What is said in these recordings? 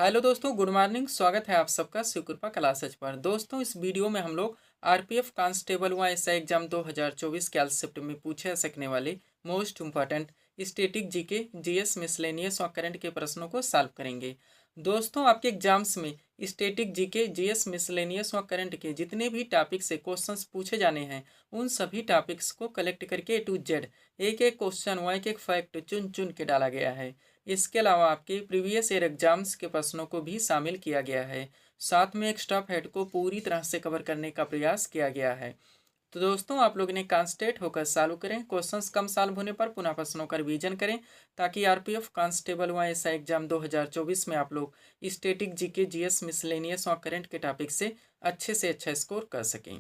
Hello दोस्तों, good morning. स्वागत है आप सबका शिवकृपा क्लासेज पर। दोस्तों, इस वीडियो में हम लोग आरपीएफ कांस्टेबल व एसआई एग्जाम 2024 के शिफ्ट में पूछे जा सकने वाले most important static GK, GS, miscellaneous और करंट के प्रश्नों को सॉल्व करेंगे। दोस्तों, आपके एग्जाम्स में स्टैटिक जीके, जीएस, मिसलेनियस और करंट के जितने भी टॉपिक से क्वेश्चंस पूछे जाने हैं, उन सभी टॉपिक्स को कलेक्ट करके A to Z एक एक क्वेश्चन व एक एक फैक्ट चुन चुन के डाला गया है। इसके अलावा आपके प्रीवियस ईयर एग्जाम्स के प्रश्नों को भी शामिल किया गया है। साथ में एक्स्ट्रा फैक्ट को पूरी तरह से कवर करने का प्रयास किया गया है। तो दोस्तों, आप लोग ने कॉन्सेंट्रेट होकर सॉल्व करें। क्वेश्चंस कम सॉल्व होने पर पुनः प्रश्नों का रिवीजन करें, ताकि आरपीएफ कांस्टेबल व एसआई एग्जाम 2024 में आप लोग स्टैटिक जीके, जीएस, मिसलेनियस और करंट के टॉपिक से अच्छा स्कोर कर सकें।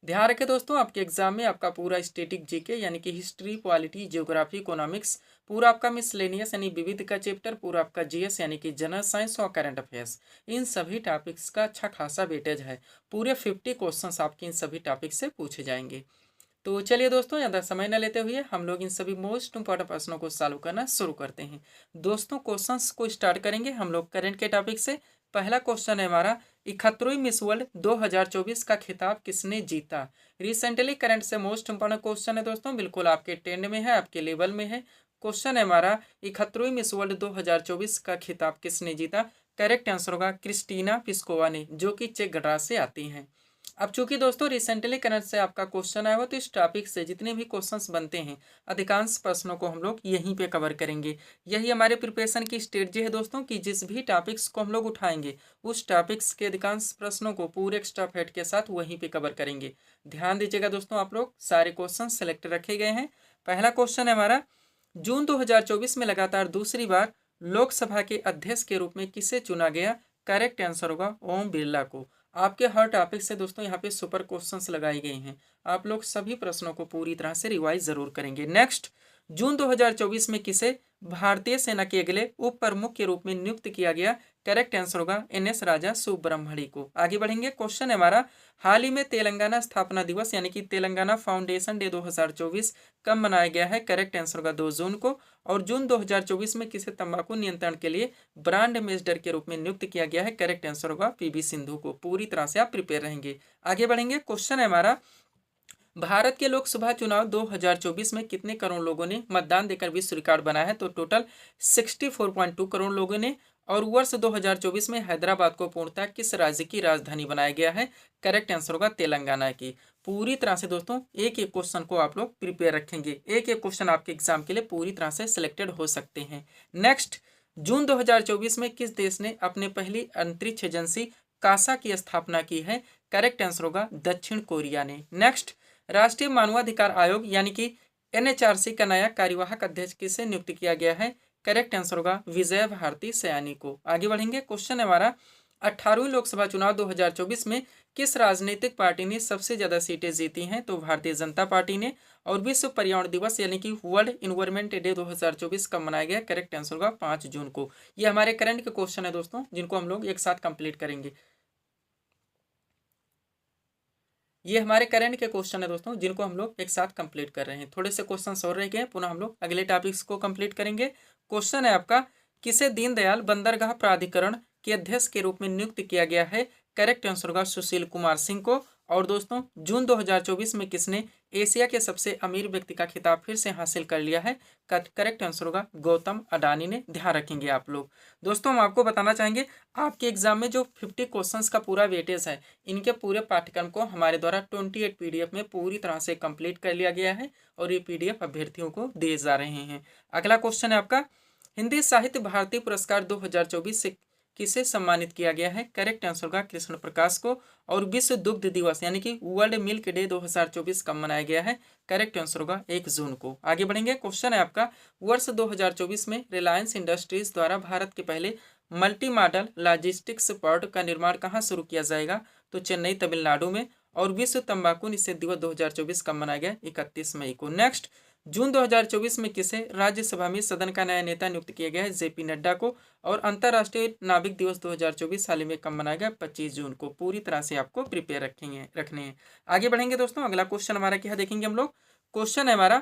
ध्यान रखें दोस्तों, आपके एग्जाम में आपका पूरा स्टैटिक जीके यानी कि हिस्ट्री, पॉलिटी, ज्योग्राफी, इकोनॉमिक्स, पूरा आपका मिसलेनियस यानी विविध का चैप्टर, पूरा आपका जीएस यानी कि जनरल साइंस और करंट अफेयर्स, इन सभी टॉपिक्स का अच्छा खासा वेटेज है। पूरे 50 क्वेश्चंस आपके इन सभी टॉपिक से पूछे जाएंगे। तो चलिए दोस्तों, ज़्यादा समय न लेते हुए हम लोग इन सभी मोस्ट इंपॉर्टेंट प्रश्नों को सॉल्व करना शुरू करते हैं। दोस्तों, क्वेश्चंस को स्टार्ट करेंगे हम लोग करंट के टॉपिक से। पहला क्वेश्चन है हमारा, 71वीं मिस वर्ल्ड 2024 का खिताब किसने जीता। रिसेंटली करंट से मोस्ट इंपॉर्टेंट क्वेश्चन है दोस्तों, बिल्कुल आपके ट्रेंड में है, आपके लेवल में है। क्वेश्चन है हमारा, 71वीं मिस वर्ल्ड 2024 का खिताब किसने जीता। करेक्ट आंसर होगा क्रिस्टीना पिस्कोवा ने, जो कि चेक गणराज्य से आती हैं। अब चूंकि दोस्तों रिसेंटली करंट से आपका क्वेश्चन आया हो, तो इस टॉपिक से जितने भी क्वेश्चंस बनते हैं, अधिकांश प्रश्नों को हम लोग यहीं पे कवर करेंगे। यही हमारे प्रिपरेशन की स्ट्रेटजी है दोस्तों, कि जिस भी टॉपिक्स को हम लोग उठाएंगे, उस टॉपिक्स के अधिकांश प्रश्नों को पूरे एक्स्ट्रा फैक्ट के साथ वहीं पे कवर करेंगे। ध्यान दीजिएगा दोस्तों, आप लोग सारे क्वेश्चन सेलेक्ट रखे गए हैं। पहला क्वेश्चन है हमारा, जून 2024 में लगातार दूसरी बार लोकसभा के अध्यक्ष के रूप में किसे चुना गया। करेक्ट आंसर होगा ओम बिरला को। आपके हर टॉपिक से दोस्तों यहाँ पे सुपर क्वेश्चंस लगाए गए हैं। आप लोग सभी प्रश्नों को पूरी तरह से रिवाइज जरूर करेंगे। नेक्स्ट, जून 2024 में किसे भारतीय सेना के अगले उप प्रमुख के रूप में नियुक्त किया गया। करेक्ट आंसर होगा एनएस राजा सुब्रह्मण्यम को। आगे बढ़ेंगे, क्वेश्चन है हमारा, हाल ही में तेलंगाना स्थापना दिवस यानी कि तेलंगाना फाउंडेशन डे 2024 कब मनाया गया है। करेक्ट आंसर होगा 2 जून को। और जून 2024 में किसे तंबाकू नियंत्रण के लिए ब्रांड एम्बेसडर के रूप में नियुक्त किया गया है। करेक्ट आंसर होगा पीवी सिंधु को। पूरी तरह से आप प्रिपेयर रहेंगे। आगे बढ़ेंगे, क्वेश्चन है हमारा, भारत के लोकसभा चुनाव 2024 में कितने करोड़ लोगों ने मतदान देकर विश्व रिकॉर्ड बनाया है। तो टोटल 64.2 करोड़ लोगों ने। और वर्ष 2024 में हैदराबाद को पूर्णतः किस राज्य की राजधानी बनाया गया है। करेक्ट आंसर होगा तेलंगाना की। पूरी तरह से दोस्तों एक एक क्वेश्चन को आप लोग प्रिपेयर रखेंगे। एक एक क्वेश्चन आपके एग्जाम के लिए पूरी तरह से सिलेक्टेड हो सकते हैं। नेक्स्ट, जून 2024 में किस देश ने अपने पहली अंतरिक्ष एजेंसी कासा की स्थापना की है। करेक्ट आंसर होगा दक्षिण कोरिया ने। नेक्स्ट, राष्ट्रीय मानवाधिकार आयोग यानी कि एनएचआरसी का नया कार्यवाहक अध्यक्ष किसे नियुक्त किया गया है। करेक्ट आंसर होगा विजय भारती सयानी को। आगे बढ़ेंगे, क्वेश्चन है हमारा, 18वीं लोकसभा चुनाव 2024 में किस राजनीतिक पार्टी ने सबसे ज्यादा सीटें जीती हैं। तो भारतीय जनता पार्टी ने। और विश्व पर्यावरण दिवस यानी कि वर्ल्ड इन्वायरमेंट डे 2024 कब मनाया गया। करेक्ट आंसर होगा 5 जून को। ये हमारे करंट के क्वेश्चन है दोस्तों, जिनको हम लोग एक साथ कंप्लीट करेंगे। ये हमारे करंट के क्वेश्चन है दोस्तों, जिनको हम लोग एक साथ कंप्लीट कर रहे हैं। थोड़े से क्वेश्चन और रह गए हैं, पुनः हम लोग अगले टॉपिक्स को कंप्लीट करेंगे। क्वेश्चन है आपका, किसे दीनदयाल बंदरगाह प्राधिकरण के अध्यक्ष के रूप में नियुक्त किया गया है। करेक्ट आंसर होगा सुशील कुमार सिंह को। और दोस्तों, जून 2024 में किसने एशिया के सबसे अमीर व्यक्ति का खिताब फिर से हासिल कर लिया है। करेक्ट आंसर होगा गौतम अडानी ने। ध्यान रखेंगे आप लोग। दोस्तों, हम आपको बताना चाहेंगे, आपके एग्जाम में जो 50 क्वेश्चंस का पूरा वेटेज है, इनके पूरे पाठ्यक्रम को हमारे द्वारा 28 पीडीएफ में पूरी तरह से कंप्लीट कर लिया गया है। और ये पीडीएफ अभ्यर्थियों को दिए जा रहे हैं। अगला क्वेश्चन है आपका, हिंदी साहित्य भारती पुरस्कार 2024 से किसे सम्मानित किया गया है। करेक्ट आंसर होगा कृष्ण प्रकाश को। और विश्व दुग्ध दिवस यानी कि वर्ल्ड मिल्क डे 2024 कब मनाया गया है। करेक्ट आंसर होगा 1 जून को। आगे बढ़ेंगे, क्वेश्चन है आपका, वर्ष 2024 में रिलायंस इंडस्ट्रीज द्वारा भारत के पहले मल्टी मॉडल लॉजिस्टिक्स पोर्ट का निर्माण कहाँ शुरू किया जाएगा। तो चेन्नई, तमिलनाडु में। और विश्व तंबाकू निषेध दिवस 2024 कब मनाया गया। 31 मई को। नेक्स्ट, जून 2024 में किसे राज्यसभा में सदन का नया नेता नियुक्त किया गया है। जेपी नड्डा को। और अंतर्राष्ट्रीय नाविक दिवस 2024 हाल ही में कब मनाया गया। 25 जून को। पूरी तरह से आपको प्रिपेयर रखने हैं। आगे बढ़ेंगे दोस्तों, अगला क्वेश्चन हमारा क्या देखेंगे हम लोग। क्वेश्चन है हमारा,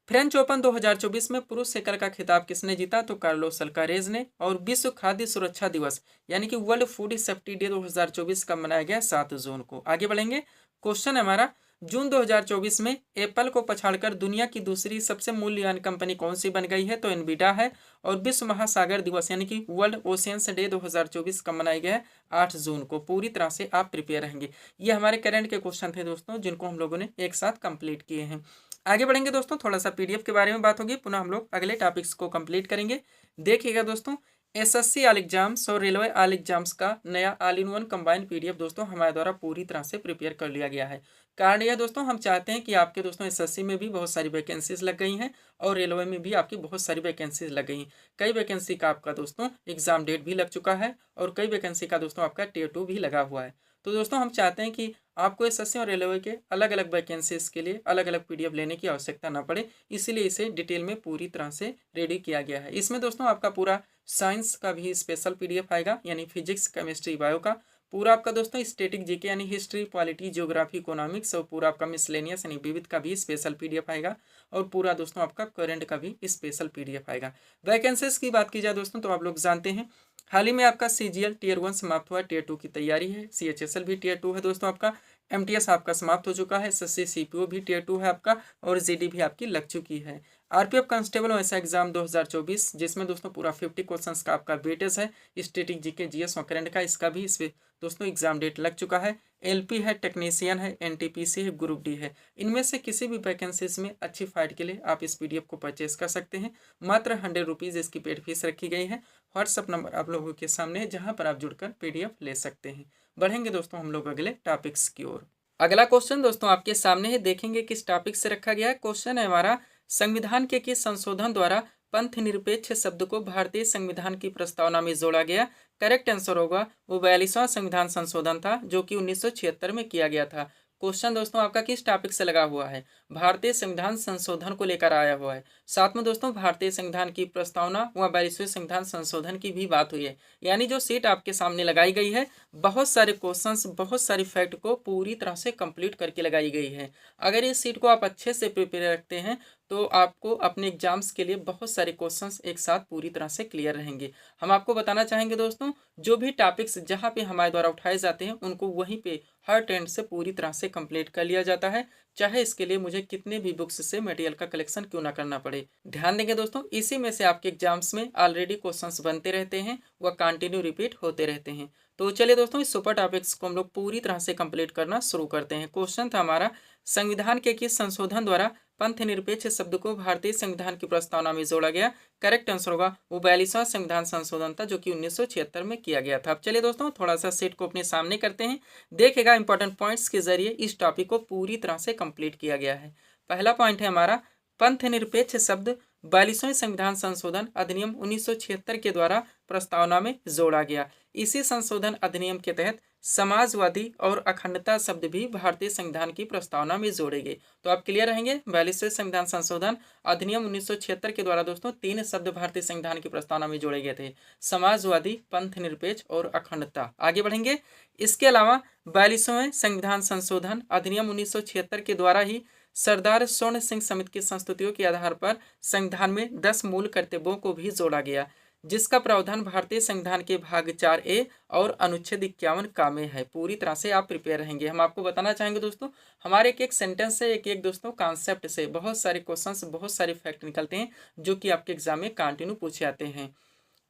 फ्रेंच ओपन 2024 में पुरुष एकल का खिताब किसने जीता? तो कार्लोस अल्कारेज ने। और विश्व खाद्य सुरक्षा दिवस यानी कि वर्ल्ड फूड सेफ्टी डे 2024 कब मनाया गया? 7 जून को। आगे बढ़ेंगे। क्वेश्चन है हमारा, जून 2024 में एप्पल को पछाड़कर दुनिया की दूसरी सबसे मूल्यवान कंपनी कौन सी बन गई है? तो एनवीडिया है। और विश्व महासागर दिवस यानी कि वर्ल्ड ओशियंस डे 2024 कब मनाया गया है? 8 जून को। पूरी तरह से आप प्रिपेयर रहेंगे। ये हमारे करंट के क्वेश्चन थे दोस्तों, जिनको हम लोगों ने एक साथ कंप्लीट किए हैं। आगे बढ़ेंगे दोस्तों, थोड़ा सा पीडीएफ के बारे में बात होगी, पुनः हम लोग अगले टॉपिक्स को कंप्लीट करेंगे। देखिएगा दोस्तों, एसएससी ऑल एग्जाम्स और रेलवे ऑल एग्जाम्स का नया all in one combined PDF दोस्तों हमारे द्वारा पूरी तरह से प्रिपेयर कर लिया गया है। कारण यह दोस्तों, हम चाहते हैं कि आपके दोस्तों एसएससी में भी बहुत सारी वैकेंसीज लग गई हैं और रेलवे में भी आपकी बहुत सारी वैकेंसीज लग गई हैं। कई वैकेंसी का आपका दोस्तों एग्जाम डेट भी लग चुका है और कई वैकेंसी का दोस्तों आपका टियर 2 भी लगा हुआ है। तो दोस्तों हम चाहते हैं कि आपको एसएससी और रेलवे के अलग अलग वैकेंसीज के लिए अलग अलग पीडीएफ लेने की आवश्यकता ना पड़े, इसीलिए इसे डिटेल में पूरी तरह से रेडी किया गया है। इसमें दोस्तों आपका पूरा साइंस का भी स्पेशल पीडीएफ आएगा, यानी फिजिक्स, केमिस्ट्री, बायो का पूरा आपका दोस्तों स्टैटिक जीके यानी हिस्ट्री, पॉलिटी, ज्योग्राफी, इकोनॉमिक्स और पूरा आपका मिसलेनियस यानी विविध का भी स्पेशल पीडीएफ आएगा और पूरा दोस्तों आपका करंट का भी स्पेशल पीडीएफ आएगा। वैकेंसीज की बात की जाए दोस्तों, तो आप लोग जानते हैं हाल ही में आपका सीजीएल टियर 1 समाप्त हुआ, टियर 2 की तैयारी है। सीएचएसएल भी टियर 2 है दोस्तों आपका। एमटीएस आपका समाप्त हो चुका है। एसएससी सीपीओ भी टियर 2 है आपका और जीडी भी आपकी लग चुकी है। आरपीएफ कांस्टेबल वैसा एग्जाम 2024 जिसमें दोस्तों पूरा 50 क्वेश्चंस का आपका वेटेज है। स्टैटिक जीके, जीएस और करंट का, इसका भी इस दोस्तों एग्जाम डेट लग चुका है। एलपी है, टेक्नीशियन है, एनटीपीसी है, ग्रुप डी है। इनमें से किसी भी वैकेंसीज में अच्छी फाइट के लिए आप इस पीडीएफ को परचेज कर सकते हैं। मात्र 100 रुपीज़ इसकी पेड फीस रखी गई है। व्हाट्सअप नंबर आप लोगों के सामने है, जहां पर आप जुड़कर पीडीएफ ले सकते हैं। बढ़ेंगे दोस्तों हम लोग अगले टॉपिक्स की ओर। अगला क्वेश्चन दोस्तों आपके सामने है, देखेंगे किस टॉपिक से रखा गया है। क्वेश्चन है हमारा, संविधान के किस संशोधन द्वारा पंथ निरपेक्ष शब्द को भारतीय संविधान की प्रस्तावना में जोड़ा गया? करेक्ट आंसर होगा वो 42वां संविधान संशोधन था, जो कि 1976 में किया गया था। क्वेश्चन दोस्तों आपका किस टॉपिक से लगा हुआ है? भारतीय संविधान संशोधन को लेकर आया हुआ है। साथ में दोस्तों भारतीय संविधान की प्रस्तावना व 42वें संविधान संशोधन की भी बात हुई है। यानी जो सीट आपके सामने लगाई गई है, बहुत सारे क्वेश्चंस, बहुत सारी फैक्ट को पूरी तरह से कंप्लीट करके लगाई गई है। अगर इस सीट को आप अच्छे से प्रिपेयर रखते हैं तो आपको अपने एग्जाम्स के लिए बहुत सारे क्वेश्चंस एक साथ पूरी तरह से क्लियर रहेंगे। हम आपको बताना चाहेंगे दोस्तों, जो भी टॉपिक्स जहां पे हमारे द्वारा उठाए जाते हैं उनको वहीं पे हर ट्रेंड से पूरी तरह से कंप्लीट कर लिया जाता है, चाहे इसके लिए मुझे कितने भी बुक्स से मटेरियल का कलेक्शन क्यों ना करना पड़े। ध्यान देंगे दोस्तों, इसी में से आपके एग्जाम्स में ऑलरेडी क्वेश्चंस बनते रहते हैं, वह कंटिन्यू रिपीट होते रहते हैं। तो चलिए दोस्तों, इस सुपर टॉपिक्स को हम लोग पूरी तरह से कंप्लीट करना शुरू करते हैं। क्वेश्चन था हमारा, संविधान के किस संशोधन द्वारा पंथ निरपेक्ष शब्द को भारतीय संविधान की प्रस्तावना में जोड़ा गया? करेक्ट आंसर होगा वो 42वां संविधान संशोधन था, जो कि 1976 में किया गया था। अब चलिए दोस्तों, थोड़ा सा सेट को अपने सामने करते हैं। देखेगा इंपॉर्टेंट पॉइंट्स के जरिए इस टॉपिक को पूरी तरह से कंप्लीट किया गया है। पहला पॉइंट है हमारा, पंथ निरपेक्ष शब्द 42वें संविधान संशोधन अधिनियम 1976 के द्वारा प्रस्तावना में जोड़ा गया। इसी संशोधन अधिनियम के तहत समाजवादी और अखंडता शब्द भी भारतीय संविधान की प्रस्तावना में जोड़े गए। तो आप क्लियर रहेंगे, 42वें संविधान संशोधन अधिनियम 1976 के द्वारा दोस्तों 3 शब्द भारतीय संविधान की प्रस्तावना में जोड़े गए थे, समाजवादी, पंथ निरपेक्ष और अखंडता। आगे बढ़ेंगे। इसके अलावा 42वें संविधान संशोधन अधिनियम 1976 के द्वारा ही सरदार स्वर्ण सिंह समिति की संस्तुतियों के आधार पर संविधान में 10 मूल कर्तव्यों को भी जोड़ा गया, जिसका प्रावधान भारतीय संविधान के भाग 4A और अनुच्छेद 51 का में है। पूरी तरह से आप प्रिपेयर रहेंगे। हम आपको बताना चाहेंगे दोस्तों, हमारे एक एक सेंटेंस से, एक एक दोस्तों कॉन्सेप्ट से बहुत सारे क्वेश्चंस, बहुत सारे फैक्ट निकलते हैं, जो कि आपके एग्जाम में कंटिन्यू पूछे जाते हैं।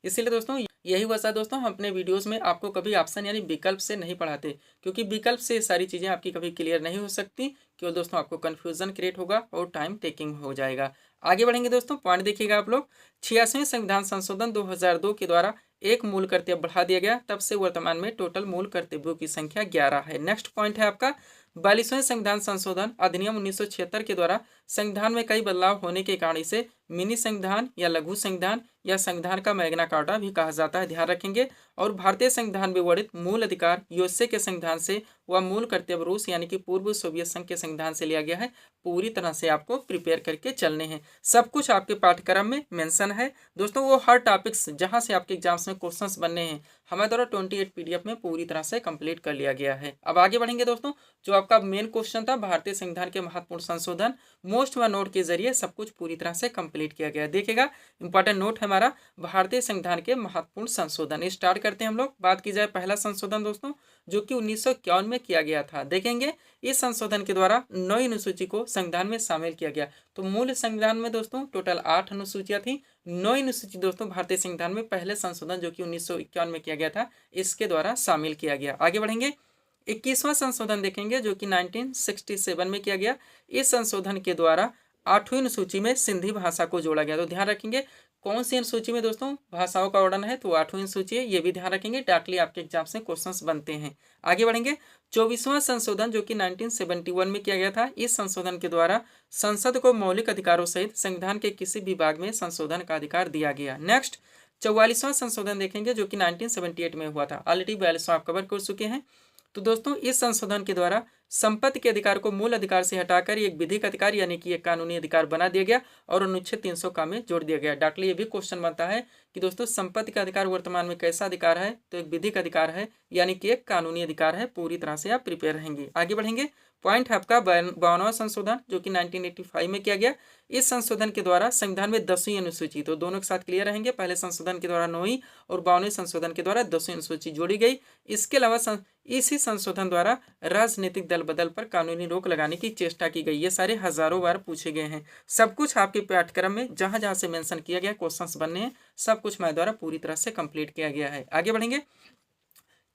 इसीलिए दोस्तों यही वजह दोस्तों हम अपने वीडियोस में आपको कभी ऑप्शन यानी विकल्प से नहीं पढ़ाते, क्योंकि विकल्प से सारी चीज़ें आपकी कभी क्लियर नहीं हो सकती, केवल दोस्तों आपको कन्फ्यूजन क्रिएट होगा और टाइम टेकिंग हो जाएगा। आगे बढ़ेंगे दोस्तों, पॉइंट देखिएगा आप लोग। 86वें संविधान संशोधन 2002 के द्वारा एक मूल कर्तव्य बढ़ा दिया गया, तब से वर्तमान में टोटल मूल कर्तव्यों की संख्या 11 है। नेक्स्ट पॉइंट है आपका, 42वें संविधान संशोधन अधिनियम 1976 के द्वारा संविधान में कई बदलाव होने के कारण इसे मिनी संविधान या लघु संविधान या संविधान का मैग्ना कार्टा भी कहा जाता है, ध्यान रखेंगे। और भारतीय संविधान में वर्णित मूल अधिकार यूएसए के संविधान से व मूल कर्तव्य रूस यानी कि पूर्व सोवियत संघ के संविधान से लिया गया है। पूरी तरह से आपको प्रिपेयर करके चलने हैं, सब कुछ आपके पाठ्यक्रम में मेंशन है दोस्तों। वो हर टॉपिक्स जहां से आपके एग्जाम्स में क्वेश्चंस बनने हैं, हमारे द्वारा 28 PDF में पूरी तरह से कंप्लीट कर लिया गया है। अब आगे बढ़ेंगे दोस्तों, जो आपका मेन क्वेश्चन था भारतीय संविधान के महत्वपूर्ण संशोधन, मोस्ट व नोट के जरिए सब कुछ पूरी तरह से कंप्लीट किया गया। देखिएगा इंपॉर्टेंट नोट है हमारा भारतीय संविधान के महत्वपूर्ण संशोधन। स्टार्ट करते हैं हम लोग। बात की जाए पहला संशोधन दोस्तों, जो कि 1951 में किया गया था। देखेंगे इस संशोधन के द्वारा 9 अनुसूची को संविधान में शामिल किया गया। तो मूल संविधान में दोस्तों टोटल 8 अनुसूचियां थी, 9 अनुसूची दोस्तों भारतीय संविधान में पहले संशोधन जो कि 1951 में किया गया था इसके द्वारा शामिल किया गया। आगे बढ़ेंगे, 21वां संशोधन देखेंगे जो कि 1967 में किया गया। इस संशोधन के द्वारा 8वीं अनुसूची में सिंधी भाषा को जोड़ा गया। तो ध्यान रखेंगे कौन सी अनुसूची में दोस्तों भाषाओं का वर्णन है, तो 8वीं अनुसूची है, ये भी ध्यान रखेंगे, डायरेक्टली आपके एग्जाम से क्वेश्चंस बनते हैं। आगे बढ़ेंगे, 24वां संशोधन जो कि 1971 में किया गया था। इस संशोधन के द्वारा संसद को मौलिक अधिकारों सहित संविधान के किसी विभाग में संशोधन का अधिकार दिया गया। नेक्स्ट 44वां संशोधन देखेंगे जो कि 1978 में हुआ था। ऑलरेडी 42वां आप कवर कर चुके हैं। तो दोस्तों इस संशोधन के द्वारा संपत्ति के अधिकार को मूल अधिकार से हटाकर एक विधिक अधिकार यानी कि एक कानूनी अधिकार बना दिया गया और अनुच्छेद 300 का में जोड़ दिया गया। डायरेक्टली ये भी क्वेश्चन बनता है कि दोस्तों संपत्ति का अधिकार वर्तमान में कैसा अधिकार है, तो एक विधिक अधिकार है यानी कि एक कानूनी अधिकार है। पूरी तरह से आप प्रिपेयर रहेंगे। आगे बढ़ेंगे, पॉइंट है आपका 52वां संशोधन जो कि 1985 में किया गया। इस संशोधन के द्वारा संविधान में 10वीं अनुसूची, तो दोनों के साथ क्लियर रहेंगे, पहले संशोधन के द्वारा 9वीं और 52वें संशोधन के द्वारा 10वीं अनुसूची जोड़ी गई। इसके अलावा इसी संशोधन द्वारा राजनीतिक दल बदल पर कानूनी रोक लगाने की चेष्टा की गई। ये सारे हजारों बार पूछे गए हैं। सब कुछ आपके पाठ्यक्रम में जहां जहां से मेंशन किया गया क्वेश्चंस बनने हैं, सब कुछ मैं द्वारा पूरी तरह से कंप्लीट किया गया है। आगे बढ़ेंगे,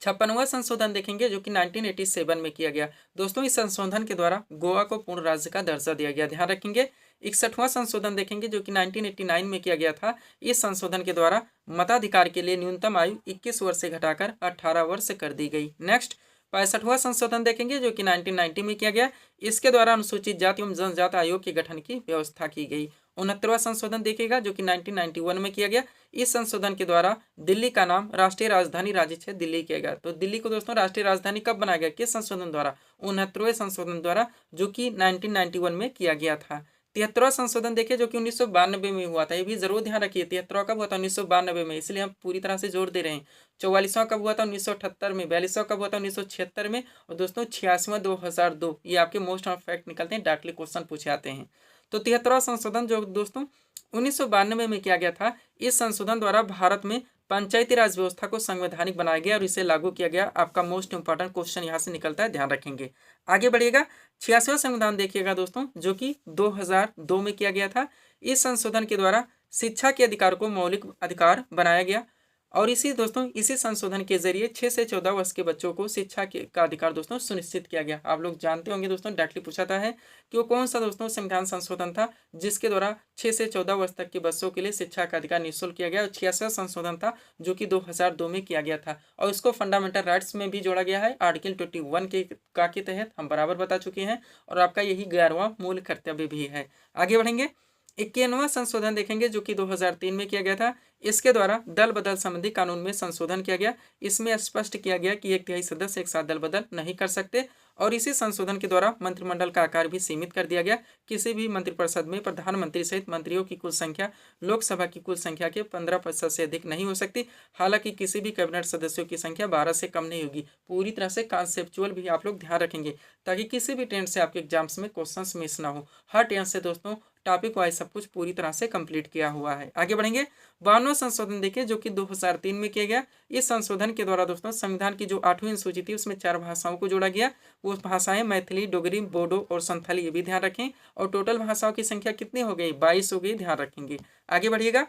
56वां संशोधन देखेंगे जो कि 1987 में किया गया। दोस्तों इस संशोधन के द्वारा गोवा को पूर्ण राज्य का दर्जा दिया गया। ध्यान रखेंगे, 61वां संशोधन देखेंगे जो कि 1989 में किया गया था। इस संशोधन के द्वारा मताधिकार के लिए न्यूनतम आयु 21 वर्ष से घटाकर 18 वर्ष कर दी गई। नेक्स्ट 65वां संशोधन देखेंगे जो कि 1990 में किया गया। इसके द्वारा अनुसूचित जाति एवं जनजाति आयोग के गठन की व्यवस्था की गई। 69वां संशोधन देखिएगा जो कि 1991 में किया गया। इस संशोधन के द्वारा दिल्ली का नाम राष्ट्रीय राजधानी राज्य क्षेत्र दिल्ली किया गया। तो दिल्ली को दोस्तों राष्ट्रीय राजधानी कब बनाया गया, किस संशोधन द्वारा, 69वें संशोधन द्वारा जो कि 1991 में किया गया था। 73वां संशोधन देखिए जो कि 1992 में हुआ था। ये भी जरूर ध्यान रखिए, 73वां कब हुआ था, 1992 में, इसलिए हम पूरी तरह से जोर दे रहे हैं। 44वां कब हुआ था, 1978 में। 42वां कब हुआ था, 1976 में। और दोस्तों 86वां 2002। ये आपके मोस्ट ऑफ फैक्ट निकलते हैं, डायरेक्टली क्वेश्चन पूछे आते हैं। तो 73वां संशोधन जो दोस्तों 1992 में किया गया था। इस संशोधन द्वारा भारत में पंचायती राज व्यवस्था को संवैधानिक बनाया गया और इसे लागू किया गया। आपका मोस्ट इंपॉर्टेंट क्वेश्चन यहाँ से निकलता है, ध्यान रखेंगे। आगे बढ़िएगा, 86वां संविधान देखिएगा दोस्तों जो कि 2002 में किया गया था। इस संशोधन के द्वारा शिक्षा के अधिकार को मौलिक अधिकार बनाया गया और इसी संशोधन के जरिए 6 से 14 वर्ष के बच्चों को शिक्षा का अधिकार दोस्तों सुनिश्चित किया गया। आप लोग जानते होंगे दोस्तों, डायरेक्टली पूछाता है कि वो कौन सा दोस्तों संविधान संशोधन था जिसके द्वारा 6 से 14 वर्ष तक के बच्चों के लिए शिक्षा का अधिकार निःशुल्क किया गया। और 86वां संशोधन था जो कि 2002 में किया गया था और इसको फंडामेंटल राइट्स में भी जोड़ा गया है। आर्टिकल 21 के तहत हम बराबर बता चुके हैं और आपका यही 11वां मूल कर्तव्य भी है। आगे बढ़ेंगे, 51वां संशोधन देखेंगे जो कि 2003 में किया गया था। इसके द्वारा दल बदल संबंधी कानून में संशोधन किया गया। इसमें स्पष्ट किया गया कि 1/3 सदस्य एक साथ दल बदल नहीं कर सकते और इसी संशोधन के द्वारा मंत्रिमंडल का आकार भी सीमित कर दिया गया। किसी भी मंत्रिपरिषद में प्रधानमंत्री सहित मंत्रियों की कुल संख्या लोकसभा की कुल संख्या के 15% से अधिक नहीं हो सकती। हालांकि किसी भी कैबिनेट सदस्यों की संख्या 12 से कम नहीं होगी। पूरी तरह से कॉन्सेप्चुअल भी आप लोग ध्यान रखेंगे ताकि किसी भी टेंस से आपके एग्जाम्स में क्वेश्चंस मिस ना हो। हर टेंस से दोस्तों टॉपिक वाइज सब कुछ पूरी तरह से कंप्लीट किया हुआ है। आगे बढ़ेंगे, 52वां संशोधन देखिए जो कि 2003 में किया गया। इस संशोधन के द्वारा दोस्तों संविधान की जो 8वीं अनुसूची थी उसमें 4 भाषाओं को जोड़ा गया। वो भाषाएं मैथिली, डोगरी, बोडो और संथाली, ये भी ध्यान रखें। और टोटल भाषाओं की संख्या कितनी हो गई, 22 हो गई, ध्यान रखेंगे। आगे बढ़िएगा,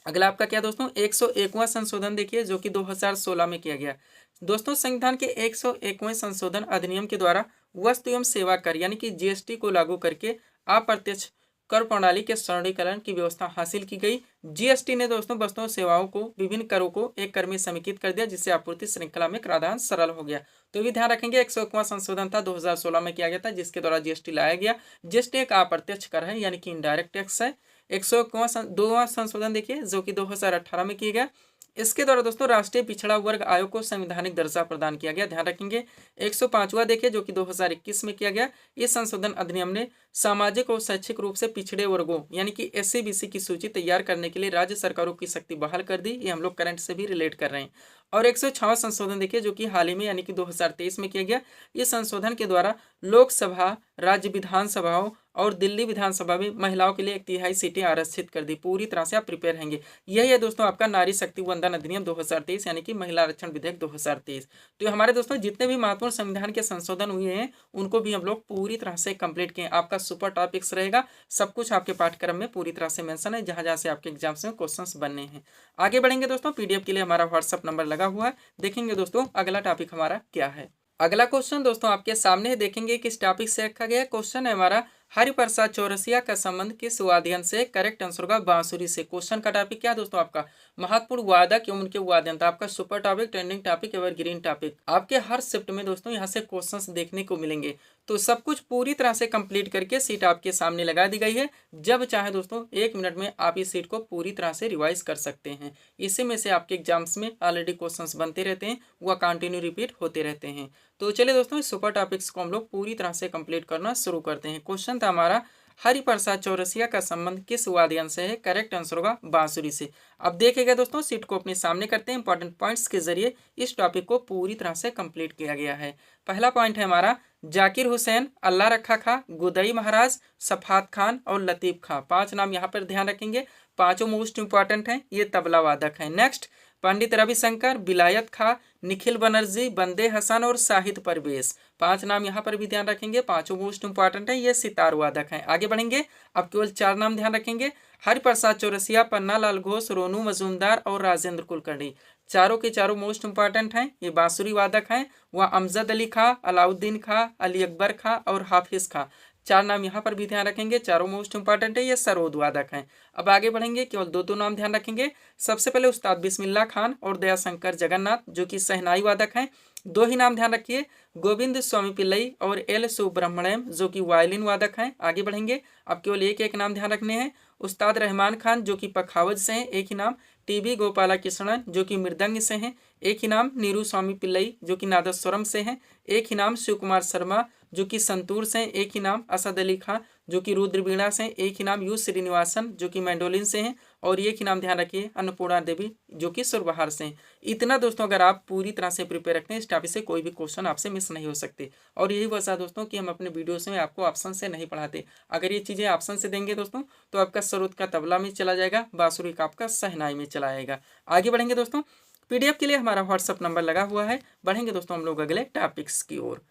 अगला आपका क्या दोस्तों 101वां संशोधन देखिए जो कि 2016 में किया गया। दोस्तों संविधान के 101वें संशोधन अधिनियम के द्वारा वस्तु एवं सेवा कर यानी कि जीएसटी को लागू करके अप्रत्यक्ष कर प्रणाली के सरलीकरण की व्यवस्था हासिल की गई। जीएसटी ने दोस्तों वस्तुओं सेवाओं को विभिन्न करों को एक कर में समेकित कर दिया जिससे आपूर्ति श्रृंखला में कराधान सरल हो गया। तो भी ध्यान रखेंगे 101वां संशोधन था 2016 में किया गया था जिसके द्वारा जीएसटी लाया गया। जीएसटी एक अप्रत्यक्ष कर है यानी कि इनडायरेक्ट टैक्स है। 101वां संशोधन देखिए जो कि 2018 में किया गया। इसके द्वारा दोस्तों राष्ट्रीय पिछड़ा वर्ग आयोग को संवैधानिक दर्जा प्रदान किया गया, ध्यान रखेंगे। 105वां देखिए जो कि 2021 में किया गया। इस संशोधन अधिनियम ने सामाजिक और शैक्षिक रूप से पिछड़े वर्गों यानी कि SC BC की सूची तैयार करने के लिए राज्य सरकारों की शक्ति बहाल कर दी। ये हम लोग करंट से भी रिलेट कर रहे हैं। और 106वां संशोधन देखिए जो कि हाल ही में यानी कि 2023 में किया गया। इस संशोधन के द्वारा लोकसभा, राज्य विधानसभाओं और दिल्ली विधानसभा में महिलाओं के लिए 1/3 सीटें आरक्षित कर दी। पूरी तरह से आप प्रिपेयर रहेंगे। यही है दोस्तों आपका नारी शक्ति वंदन अधिनियम 2023 यानी कि महिला आरक्षण विधेयक 2023। तो हमारे दोस्तों जितने भी महत्वपूर्ण संविधान के संशोधन हुए हैं उनको भी हम लोग पूरी तरह से कंप्लीट किए। आपका सुपर टॉपिक्स रहेगा, सब कुछ आपके पाठ्यक्रम में पूरी तरह से मेंशन है, जहां जहां से आपके एग्जाम्स में क्वेश्चंस बनने हैं। आगे बढ़ेंगे दोस्तों, PDF के लिए हमारा व्हाट्सअप नंबर लगा हुआ है। देखेंगे दोस्तों अगला टॉपिक हमारा क्या है। अगला क्वेश्चन दोस्तों आपके सामने है, देखेंगे किस टॉपिक से रखा गया है। क्वेश्चन है हमारा हरिप्रसाद चौरसिया का संबंध किस वाद्ययंत्र से? करेक्ट आंसर होगा बांसुरी से। क्वेश्चन का टॉपिक क्या है दोस्तों आपका? महत्वपूर्ण वादक एवं उनके वाद्ययंत्र। आपका super topic, trending topic, evergreen topic. आपके हर शिफ्ट में दोस्तों यहाँ से क्वेश्चंस देखने को मिलेंगे। तो सब कुछ पूरी तरह से कंप्लीट करके सीट आपके सामने लगा दी गई है। जब चाहे दोस्तों 1 मिनट में आप इस सीट को पूरी तरह से रिवाइज कर सकते हैं। इसी में से आपके एग्जाम्स में ऑलरेडी क्वेश्चंस बनते रहते हैं, वह कंटिन्यू रिपीट होते रहते हैं। तो चलिए दोस्तों इस सुपर टॉपिक्स को हम लोग पूरी तरह से कंप्लीट करना शुरू करते हैं। क्वेश्चन था हमारा हरिप्रसाद चौरसिया का संबंध किस वाद्ययंत्र से है? करेक्ट आंसर होगा बांसुरी से। अब देखिएगा दोस्तों सीट को अपने सामने करते हैं। इंपॉर्टेंट पॉइंट्स के जरिए इस टॉपिक को पूरी तरह से कंप्लीट किया गया है। पहला पॉइंट है हमारा जाकिर हुसैन, अल्लाह रखा खां, गुदई महाराज, सफात खान और लतीफ खां। 5 नाम यहाँ पर ध्यान रखेंगे, पांचों मोस्ट इंपॉर्टेंट हैं, ये तबला वादक हैं। नेक्स्ट पंडित रविशंकर, बिलायत खां, निखिल बनर्जी, बंदे हसन और शाहिद परवेज। 5 नाम यहाँ पर भी ध्यान रखेंगे, पांचों मोस्ट इंपॉर्टेंट हैं, ये सितार वादक हैं। आगे बढ़ेंगे, अब केवल 4 नाम ध्यान रखेंगे, हरिप्रसाद चौरसिया, पन्नालाल घोष, रोनू मजूमदार और राजेंद्र कुलकर्णी। चारों के चारों मोस्ट इंपॉर्टेंट हैं, ये बांसुरी वादक हैं। वह अमजद अली खां, अलाउद्दीन खां, अली अकबर खां और हाफिज खां। 4 नाम यहाँ पर भी ध्यान रखेंगे, चारों मोस्ट इंपॉर्टेंट है, ये सरोद वादक हैं। अब आगे बढ़ेंगे, केवल 2 नाम ध्यान रखेंगे। सबसे पहले उस्ताद बिस्मिल्लाह खान और दयाशंकर जगन्नाथ जो कि शहनाई वादक हैं। 2 ही नाम ध्यान रखिए, गोविंद स्वामी पिल्लई और एल सुब्रह्मण्यम जो कि वायलिन वादक हैं। आगे बढ़ेंगे, अब केवल एक नाम ध्यान रखने हैं। उस्ताद रहमान खान जो कि पखावज से हैं, एक ही नाम। TB गोपालकृष्णन जो कि मृदंग से हैं, एक ही नाम। नीरू स्वामी पिल्लई जो कि नादस्वरम से हैं, एक ही नाम। शिव कुमार शर्मा जो कि संतूर से हैं, एक ही नाम। असद अली खां जो कि रुद्रवीणा से हैं, एक ही नाम। यू श्रीनिवासन जो कि मैंडोलिन से हैं और एक ही नाम ध्यान रखिए अन्नपूर्णा देवी जो कि सुरबहार से हैं। इतना दोस्तों अगर आप पूरी तरह से प्रिपेयर रखते हैं इस टॉपिक से कोई भी क्वेश्चन आपसे मिस नहीं हो सकते। और यही वजह दोस्तों कि हम अपने वीडियोस में आपको ऑप्शन से नहीं पढ़ाते। अगर ये चीज़ें ऑप्शन से देंगे दोस्तों तो आपका सरोद का तबला में चला जाएगा, बांसुरी का आपका शहनाई में चला जाएगा। आगे बढ़ेंगे दोस्तों, PDF के लिए हमारा व्हाट्सअप नंबर लगा हुआ है। बढ़ेंगे दोस्तों हम लोग अगले टॉपिक्स की ओर।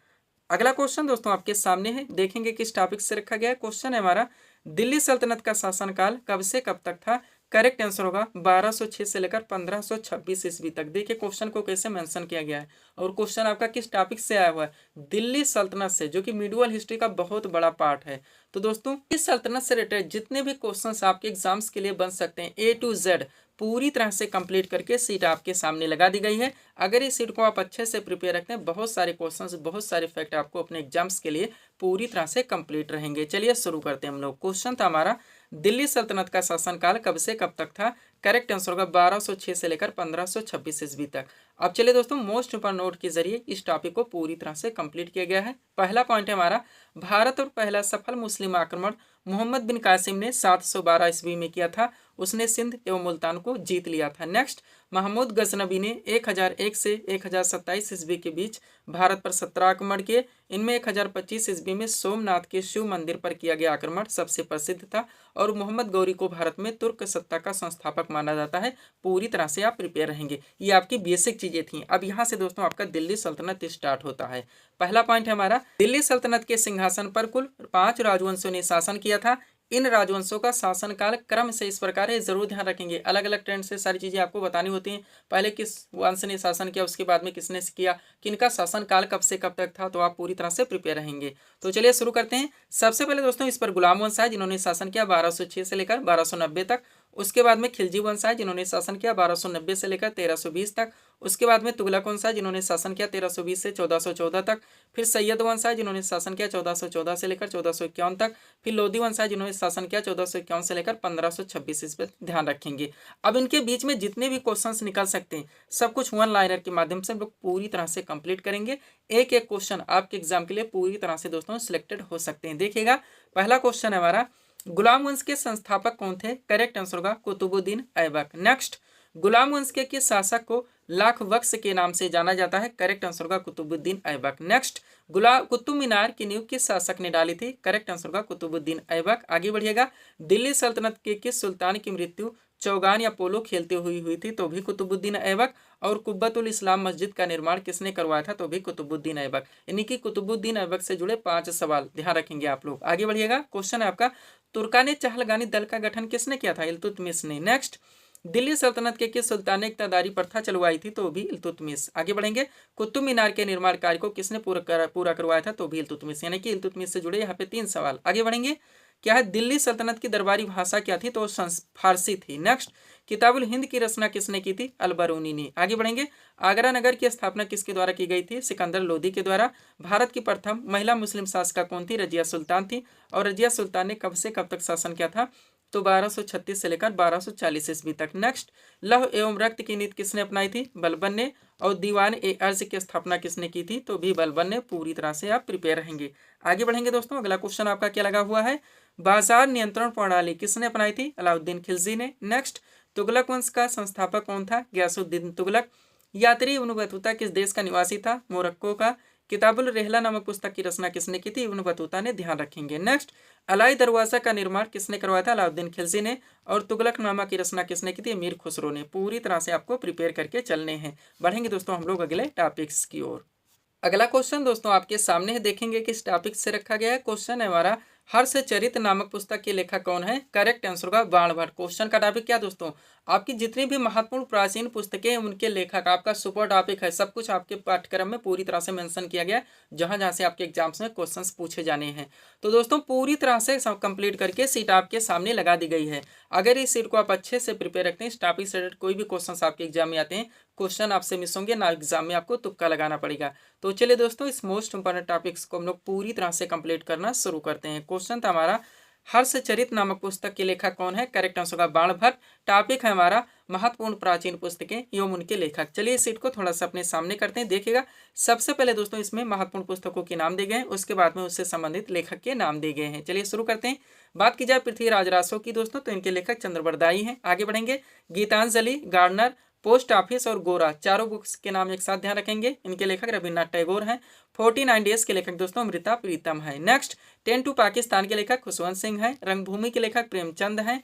अगला क्वेश्चन दोस्तों आपके सामने है, देखेंगे किस टॉपिक से रखा गया है। क्वेश्चन है हमारा दिल्ली सल्तनत का शासनकाल कब से कब तक था? करेक्ट आंसर होगा 1206 से लेकर 1526 ईस्वी तक। देखिए क्वेश्चन को कैसे मेंशन किया गया है और क्वेश्चन आपका किस टॉपिक से आया हुआ है? दिल्ली सल्तनत से, जो कि मिडिवल हिस्ट्री का बहुत बड़ा पार्ट है। तो दोस्तों इस सल्तनत से रिलेटेड जितने भी क्वेश्चंस आपके एग्जाम्स के लिए बन सकते हैं A to Z पूरी तरह से कंप्लीट करके सीट आपके सामने लगा दी गई है। अगर इस सीट को आप अच्छे से प्रिपेयर रखते हैं, बहुत सारे क्वेश्चंस, बहुत सारे फैक्ट आपको अपने एग्जाम्स के लिए पूरी तरह से कंप्लीट रहेंगे। चलिए शुरू करते हैं हम लोग। क्वेश्चन था हमारा दिल्ली सल्तनत का शासनकाल कब से कब तक था? करेक्ट आंसर होगा 1206 से लेकर 1526 ईस्वी तक। अब चलिए दोस्तों मोस्ट इंपॉर्टेंट नोट के जरिए इस टॉपिक को पूरी तरह से कंप्लीट किया गया है। पहला पॉइंट है हमारा भारत और पहला सफल मुस्लिम आक्रमण मोहम्मद बिन कासिम ने 712 ईस्वी में किया था। उसने सिंध एवं मुल्तान को जीत लिया था। नेक्स्ट महमूद गजनबी ने 1001 से 1027 ईस्वी के बीच भारत पर 17 आक्रमण किए। इनमें 1025 ईस्वी में सोमनाथ के शिव मंदिर पर किया गया आक्रमण सबसे प्रसिद्ध था और मोहम्मद गौरी को भारत में तुर्क सत्ता का संस्थापक माना जाता है। पूरी तरह से आप प्रिपेयर रहेंगे, ये आपकी बेसिक चीजें थी। अब यहाँ से दोस्तों आपका दिल्ली सल्तनत स्टार्ट होता है। पहला पॉइंट है हमारा दिल्ली सल्तनत के सिंहासन पर कुल 5 राजवंशों ने शासन किया था। इन राजवंशों का शासनकाल क्रम से इस प्रकार है, जरूर ध्यान रखेंगे। अलग अलग ट्रेंड से सारी चीजें आपको बतानी होती हैं। पहले किस वंश ने शासन किया, उसके बाद में किसने किया, किनका शासनकाल कब से कब तक था, तो आप पूरी तरह से प्रिपेयर रहेंगे। तो चलिए शुरू करते हैं। सबसे पहले दोस्तों इस पर गुलाम वंश है जिन्होंने शासन किया 1206 से लेकर 1290 तक। उसके बाद में खिलजी वंश आए जिन्होंने शासन किया 1290 से लेकर 1320 तक। उसके बाद में तुगलक वंश आए जिन्होंने शासन किया 1320 से 1414 तक। फिर सैयद वंश आए जिन्होंने शासन किया 1414 से लेकर 1451 तक। फिर लोधी वंश आए जिन्होंने शासन किया 1451 से लेकर 1526। इस पर ध्यान रखेंगे। अब इनके बीच में जितने भी क्वेश्चंस निकल सकते हैं सब कुछ वन लाइनर के माध्यम से हम लोग पूरी तरह से कंप्लीट करेंगे। एक एक क्वेश्चन आपके एग्जाम के लिए पूरी तरह से दोस्तों सिलेक्टेड हो सकते हैं। देखिएगा, पहला क्वेश्चन है हमारा, गुलाम वंश के संस्थापक कौन थे? करेक्ट आंसर होगा कुतुबुद्दीन ऐबक। नेक्स्ट, गुलाम वंश के किस शासक को लाख बख्श के नाम से जाना जाता है? करेक्ट आंसर होगा कुतुबुद्दीन ऐबक। नेक्स्ट, कुतुब मीनार की नींव किस शासक ने डाली थी? करेक्ट आंसर होगा कुतुबुद्दीन ऐबक। आगे बढ़िएगा, दिल्ली सल्तनत के किस सुल्तान की मृत्यु चौगान या पोलो खेलते हुई थी? तो भी कुतुबुद्दीन ऐबक। और कुब्बतुल इस्लाम मस्जिद का निर्माण किसने करवाया था? तो भी कुतुबुद्दीन ऐबक। यानी कि कुतुबुद्दीन ऐबक से जुड़े 5 सवाल ध्यान रखेंगे आप लोग। आगे बढ़िएगा, क्वेश्चन है आपका, तुर्कानी चहलगानी दल का गठन किसने किया था? इल्तुतमिश ने। नेक्स्ट, दिल्ली सल्तनत के किस सुल्तान ने इक्तदारी प्रथा चलवाई थी? तो भी इल्तुतमिश। आगे बढ़ेंगे, कुतुब मीनार के निर्माण कार्य को किसने पूरा करवाया था? तो भी इल्तुतमिश। यानी कि इल्तुतमिश से जुड़े यहाँ पे 3 सवाल। आगे बढ़ेंगे, क्या है दिल्ली सल्तनत की दरबारी भाषा क्या थी? तो फारसी थी। नेक्स्ट, किताबुल हिंद की रचना किसने की थी? अलबरूनी ने। आगे बढ़ेंगे, आगरा नगर की स्थापना किसके द्वारा की गई थी? सिकंदर लोदी के द्वारा। भारत की प्रथम महिला मुस्लिम शासिका कौन थी? रजिया सुल्तान थी। और रजिया सुल्तान ने कब से कब तक शासन किया था? तो 1236 से लेकर 1240 ईस्वी तक। नेक्स्ट, लौह एवं रक्त की नीति किसने अपनाई थी? बलबन ने। और दीवान ए अर्ज की स्थापना किसने की थी? तो भी बलबन ने। पूरी तरह से आप प्रिपेयर रहेंगे। आगे बढ़ेंगे दोस्तों, अगला क्वेश्चन आपका क्या लगा हुआ है, बाजार नियंत्रण प्रणाली किसने अपनाई थी? अलाउद्दीन खिलजी ने। नेक्स्ट, तुगलक वंश का संस्थापक कौन था? गयासुद्दीन तुगलक। यात्री इब्न बतूता किस देश का निवासी था? मोरक्को का। किताबुल रेहला नामक पुस्तक की रचना किसने की थी? इब्न बतूता ने। ध्यान रखेंगे। नेक्स्ट, अलाई दरवाजा का निर्माण किसने करवाया था? अलाउद्दीन खिलजी ने। और तुगलकनामा की रचना किसने की थी? मीर खुसरो ने। पूरी तरह से आपको प्रिपेयर करके चलने हैं। बढ़ेंगे दोस्तों हम लोग अगले टॉपिक्स की ओर। अगला क्वेश्चन दोस्तों आपके सामने है, देखेंगे किस टॉपिक से रखा गया है। क्वेश्चन है हमारा, हर्षचरित नामक पुस्तक के लेखक कौन है? करेक्ट आंसर होगा बाणभट्ट। क्वेश्चन का टॉपिक क्या दोस्तों, आपकी जितनी भी महत्वपूर्ण प्राचीन पुस्तकें उनके लेखक आपका सुपर टॉपिक है। सब कुछ आपके पाठ्यक्रम में पूरी तरह से मेंशन किया गया है, जहां जहां से आपके एग्जाम्स में क्वेश्चंस पूछे जाने हैं। तो दोस्तों पूरी तरह से कंप्लीट करके सीट आपके सामने लगा दी गई है। अगर इस सीट को आप अच्छे से प्रिपेयर रखते हैं, इस टॉपिक से रिलेटेड कोई भी क्वेश्चन आपके एग्जाम में आते हैं, क्वेश्चन आपसे मिस होंगे ना, एग्जाम में आपको तुक्का लगाना पड़ेगा। तो चलिए दोस्तों, इस मोस्ट इंपॉर्टेंट टॉपिक्स को हम लोग पूरी तरह से कंप्लीट करना शुरू करते हैं। क्वेश्चन था हमारा, हर्षचरित नामक पुस्तक के लेखक कौन है? करेक्ट आंसर होगा बाणभट्ट। टॉपिक है हमारा महत्वपूर्ण प्राचीन पुस्तकें एवं उनके लेखक। चलिए इस सीट को थोड़ा सा अपने सामने करते हैं। देखिएगा, सबसे पहले दोस्तों इसमें महत्वपूर्ण पुस्तकों के नाम दिए गए हैं, उसके बाद में उससे संबंधित लेखक के नाम दिए गए हैं। चलिए शुरू करते हैं। बात की जाए पृथ्वीराज रासो की दोस्तों, तो इनके लेखक चंद्रबरदाई हैं। आगे बढ़ेंगे, गीतांजलि, गार्डनर, पोस्ट ऑफिस और गोरा, चारों बुक्स के नाम एक साथ ध्यान रखेंगे। इनके लेखक रविन्द्रनाथ टैगोर हैं। 49 डेज के लेखक दोस्तों अमृता प्रीतम है। नेक्स्ट, 10 टू पाकिस्तान के लेखक खुशवंत सिंह हैं। रंगभूमि के लेखक प्रेमचंद हैं।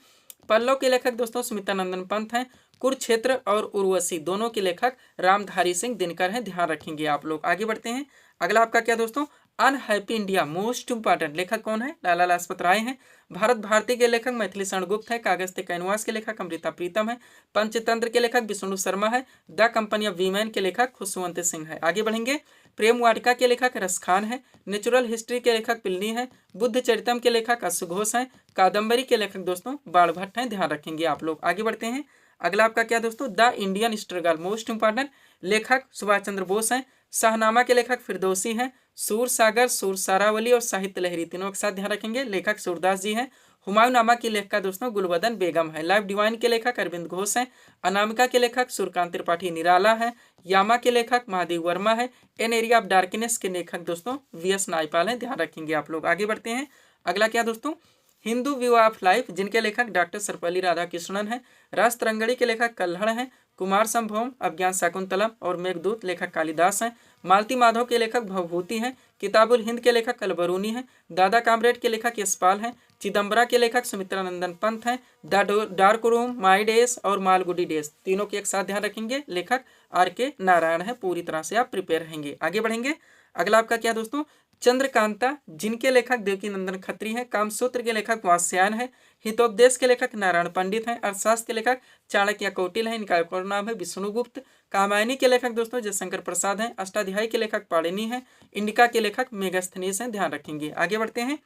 पल्लव के लेखक दोस्तों स्मितानंदन पंत हैं। कुरुक्षेत्र और उर्वशी दोनों के लेखक रामधारी सिंह दिनकर हैं। ध्यान रखेंगे आप लोग। आगे बढ़ते हैं। अगला आपका क्या दोस्तों, अनहैप्पी इंडिया मोस्ट इंपॉर्टेंट लेखक कौन है? लाला लाजपत राय हैं। भारत भारती के लेखक मैथिली शरण गुप्त है। कागज ते कैनवास के लेखक अमृता प्रीतम है। पंचतंत्र के लेखक विष्णु शर्मा है। द कंपनी ऑफ वीमेन के लेखक खुशवंत सिंह है। आगे बढ़ेंगे, प्रेम वाटिका के लेखक रस खान है। नेचुरल हिस्ट्री के लेखक पिलनी है। बुद्ध चरितम के लेखक अश्व घोष हैं। कादम्बरी के लेखक दोस्तों बाणभट्ट हैं। ध्यान रखेंगे आप लोग। आगे बढ़ते हैं। अगला आपका क्या दोस्तों, the Indian struggle most important लेखक सुभाष चंद्र बोस हैं। शाहनामा के लेखक फिरदौसी हैं। सूर सागर, सूर सारावली और साहित्य लहरी तीनों के साथ ध्यान रखेंगे, लेखक सूरदास जी हैं। हुमायूं नामा की लेखिका दोस्तों गुलबदन बेगम है। लाइफ डिवाइन के लेखक अरविंद घोष हैं। अनामिका के लेखक सूर्यकांत त्रिपाठी निराला है। यामा के लेखक महादेव वर्मा है। एन एरिया ऑफ डार्कनेस के लेखक दोस्तों वी.एस. नायपाल हैं। ध्यान रखेंगे आप लोग। आगे बढ़ते हैं। अगला क्या दोस्तों, हिंदू व्यू ऑफ लाइफ जिनके लेखक डॉक्टर सर्वपल्ली राधाकृष्णन हैं। रस तरंगड़ी के लेखक कल्हड़ हैं। कुमार संभवम, अज्ञान शाकुंतलम और मेघदूत लेखक कालिदास हैं। मालती माधव के लेखक भवभूति हैं। किताबुल हिंद के लेखक अलबरूनी हैं। दादा कामरेड के लेखक यशपाल हैं। चिदम्बरा के लेखक सुमित्रानंदन पंत हैं। The dark room, my days और मालगुडी डेज तीनों के एक साथ ध्यान रखेंगे, लेखक R.K. नारायण है। पूरी तरह से आप प्रिपेयर रहेंगे। आगे बढ़ेंगे। अगला आपका क्या दोस्तों, चंद्रकांता जिनके लेखक देवकी नंदन खत्री हैं। कामसूत्र के लेखक वात्स्यायन है। हितोपदेश के लेखक नारायण पंडित हैं। अर्थशास्त्र के लेखक चाणक्य कौटिल हैं। इनका एक और नाम है विष्णुगुप्त। कामायनी के लेखक दोस्तों जयशंकर प्रसाद हैं। अष्टाध्यायी के लेखक पाणिनि हैं। इंडिका के लेखक मेगास्थनीज हैं। ध्यान रखेंगे। आगे बढ़ते हैं।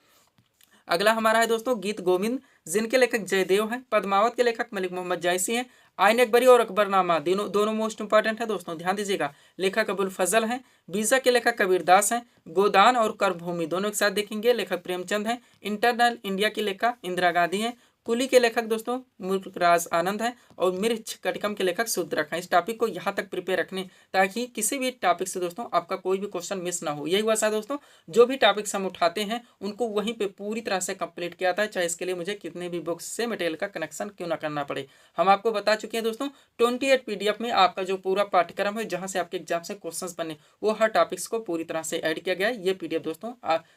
अगला हमारा है दोस्तों गीत गोविंद, जिनके लेखक जयदेव हैं। पद्मावत के लेखक मलिक मोहम्मद जायसी हैं। आइन अकबरी और अकबरनामा दोनों मोस्ट इंपॉर्टेंट है दोस्तों, ध्यान दीजिएगा, लेखक अबुल फजल हैं। बीजा के लेखक कबीरदास हैं। गोदान और करभूमि दोनों एक साथ देखेंगे, लेखक प्रेमचंद हैं। इंटरनल इंडिया की लेखक इंदिरा गांधी हैं। कुली के लेखक दोस्तों मुल्कराज आनंद है। और मिर्च कटकम के लेखक शूद्रक हैं। इस टॉपिक को यहाँ तक प्रिपेयर रखने ताकि किसी भी टॉपिक से दोस्तों आपका कोई भी क्वेश्चन मिस ना हो। यही हुआ सा दोस्तों, जो भी टॉपिक्स हम उठाते हैं उनको वहीं पे पूरी तरह से कंप्लीट किया था, चाहे इसके लिए मुझे कितने भी बुक्स से मटेरियल का कनेक्शन क्यों ना करना पड़े। हम आपको बता चुके हैं दोस्तों 28 PDF में आपका जो पूरा पाठ्यक्रम है, जहाँ से आपके एग्जाम से क्वेश्चन बने, वो हर टॉपिक्स को पूरी तरह से ऐड किया गया है। ये PDF दोस्तों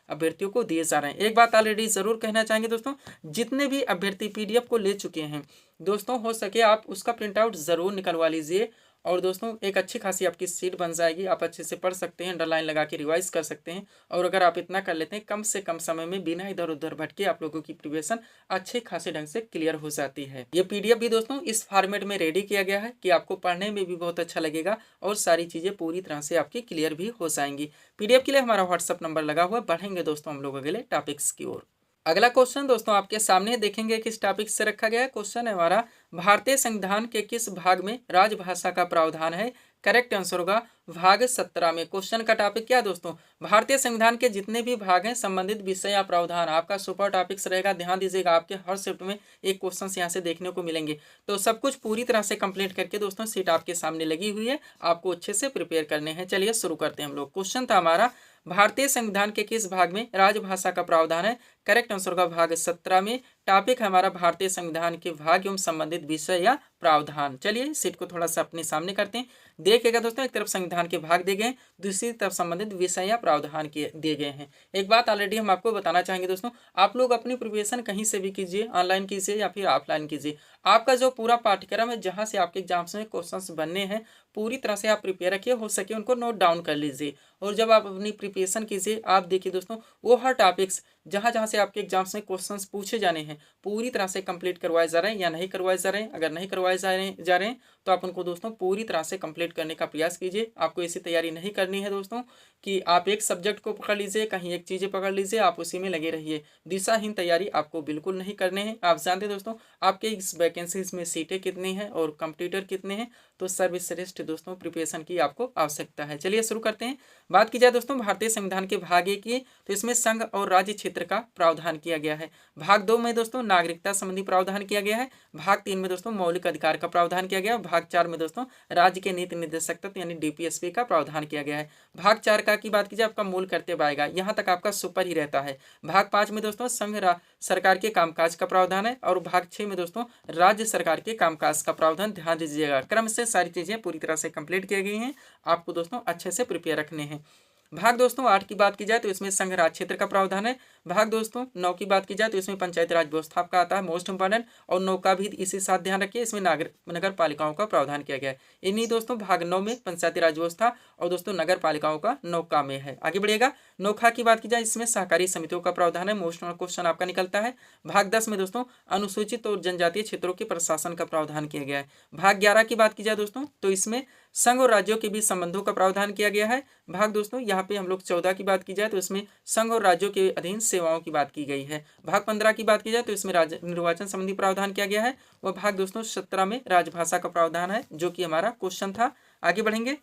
अभ्यर्थियों को दिए जा रहे हैं। एक बात ऑलरेडी जरूर कहना चाहेंगे दोस्तों, जितने भी अभ्यर्थी PDF को ले चुके हैं दोस्तों, हो सके आप उसका प्रिंट आउट जरूर निकलवा लीजिए। और दोस्तों एक अच्छी खासी आपकी सीट बन जाएगी, आप अच्छे से पढ़ सकते हैं, अंडरलाइन लगा के रिवाइज कर सकते हैं। और अगर आप इतना कर लेते हैं, कम से कम समय में बिना इधर उधर भटके आप लोगों की प्रिपरेशन अच्छे खासे ढंग से क्लियर हो जाती है। ये PDF भी दोस्तों इस फॉर्मेट में रेडी किया गया है कि आपको पढ़ने में भी बहुत अच्छा लगेगा और सारी चीज़ें पूरी तरह से आपकी क्लियर भी हो जाएंगी। PDF के लिए हमारा व्हाट्सअप नंबर लगा हुआ है। बढ़ेंगे दोस्तों हम लोग अगले टॉपिक्स की ओर। अगला क्वेश्चन दोस्तों आपके सामने देखेंगे किस टॉपिक से रखा गया है। क्वेश्चन है हमारा, भारतीय संविधान के किस भाग में राजभाषा का प्रावधान है। करेक्ट आंसर होगा भाग 17 में। क्वेश्चन का टॉपिक क्या है दोस्तों, भारतीय संविधान के जितने भी भाग हैं संबंधित विषय या प्रावधान, आपका सुपर टॉपिक्स रहेगा। ध्यान दीजिएगा, आपके हर शिफ्ट में एक क्वेश्चन यहाँ से देखने को मिलेंगे। तो सब कुछ पूरी तरह से कंप्लीट करके दोस्तों सीट आपके सामने लगी हुई है, आपको अच्छे से प्रिपेयर करने हैं। चलिए शुरू करते हैं हम लोग। क्वेश्चन था हमारा, भारतीय संविधान के किस भाग में राजभाषा का प्रावधान है। करेक्ट आंसर होगा भाग 17 में। टॉपिक है हमारा भारतीय संविधान के भाग एवं संबंधित विषय या प्रावधान। चलिए सीट को थोड़ा सा अपने सामने करते हैं। देखिएगा दोस्तों, एक तरफ संविधान के भाग दिए गए, दूसरी तरफ संबंधित विषय या प्रावधान के दिए गए हैं। एक बात ऑलरेडी हम आपको बताना चाहेंगे दोस्तों, आप लोग अपनी प्रिपरेशन कहीं से भी कीजिए, ऑनलाइन कीजिए या फिर ऑफलाइन कीजिए, आपका जो पूरा पाठ्यक्रम है जहाँ से आपके एग्जाम्स में क्वेश्चंस बनने हैं, पूरी तरह से आप प्रिपेयर रखिए, हो सके उनको नोट डाउन कर लीजिए। और जब आप अपनी प्रिपरेशन कीजिए, आप देखिए दोस्तों, वो हर टॉपिक्स जहाँ से आपके एग्जाम्स में क्वेश्चंस पूछे जाने हैं पूरी तरह से कंप्लीट करवाए जा रहे हैं या नहीं करवाए जा रहे हैं। अगर नहीं करवाए जा रहे हैं तो आप उनको दोस्तों पूरी तरह से कंप्लीट करने का प्रयास कीजिए। आपको ऐसी तैयारी नहीं करनी है दोस्तों कि आप एक सब्जेक्ट को पकड़ लीजिए, कहीं एक चीज़ें पकड़ लीजिए, आप उसी में लगे रहिए। दिशाहीन तैयारी आपको बिल्कुल नहीं करने हैं। आप जानते हैं दोस्तों आपके इस वैकेंसीज में सीटें कितनी हैं और कंप्यूटर कितने हैं, तो सर्वश्रेष्ठ दोस्तों प्रिपरेशन की आपको आवश्यकता है। चलिए शुरू करते हैं। बात की जाए दोस्तों भारतीय संविधान के भाग 1 की, तो इसमें संघ और राज्य क्षेत्र का प्रावधान किया गया है। भाग 2 में दोस्तों नागरिकता संबंधी प्रावधान किया गया है। भाग 3 में दोस्तों मौलिक अधिकार का प्रावधान किया गया है। भाग 4 में दोस्तों राज्य के नीति निर्देशक तत्व यानी DPSP का प्रावधान किया गया है। भाग 4 का की बात कीजिए, आपका मूल कर्तव्य आएगा, यहाँ तक आपका सुपर ही रहता है। भाग 5 में दोस्तों संघ सरकार के कामकाज का प्रावधान है। और भाग 6 में दोस्तों राज्य सरकार के कामकाज का प्रावधान। ध्यान दीजिएगा, क्रम से सारी चीजें पूरी तरह से कंप्लीट की गई हैं, आपको दोस्तों अच्छे से प्रिपेयर रखने हैं। भाग दोस्तों 8 की बात की जाए तो इसमें संघ राज्य क्षेत्र का प्रावधान है। भाग दोस्तों 9 की बात की जाए तो इसमें पंचायती राज व्यवस्था का आता है, मोस्ट इंपॉर्टेंट। और 9 का भी इसी साथ ध्यान रखिए, इसमें नगर पालिकाओं का प्रावधान किया गया है। इन्हीं दोस्तों भाग 9 में पंचायती राज व्यवस्था और दोस्तों नगर पालिकाओं का 9 का में है। आगे बढ़िएगा। 9 खा की बात की जाए, इसमें सहकारी समितियों का प्रावधान है, मोस्ट क्वेश्चन आपका निकलता है। भाग 10 में दोस्तों अनुसूचित और जनजातीय क्षेत्रों के प्रशासन का प्रावधान किया गया है। भाग 11 की बात की जाए दोस्तों तो इसमें संघ और राज्यों के बीच संबंधों का प्रावधान किया गया है। भाग दोस्तों यहाँ पे हम लोग 14 की बात की जाए तो इसमें संघ और राज्यों के अधीन सेवाओं की बात की गई है। भाग 15 की बात की जाए तो इसमें निर्वाचन संबंधी प्रावधान किया गया है। वह भाग दोस्तों 17 में राजभाषा का प्रावधान है, जो कि हमारा क्वेश्चन था। आगे बढ़ेंगे।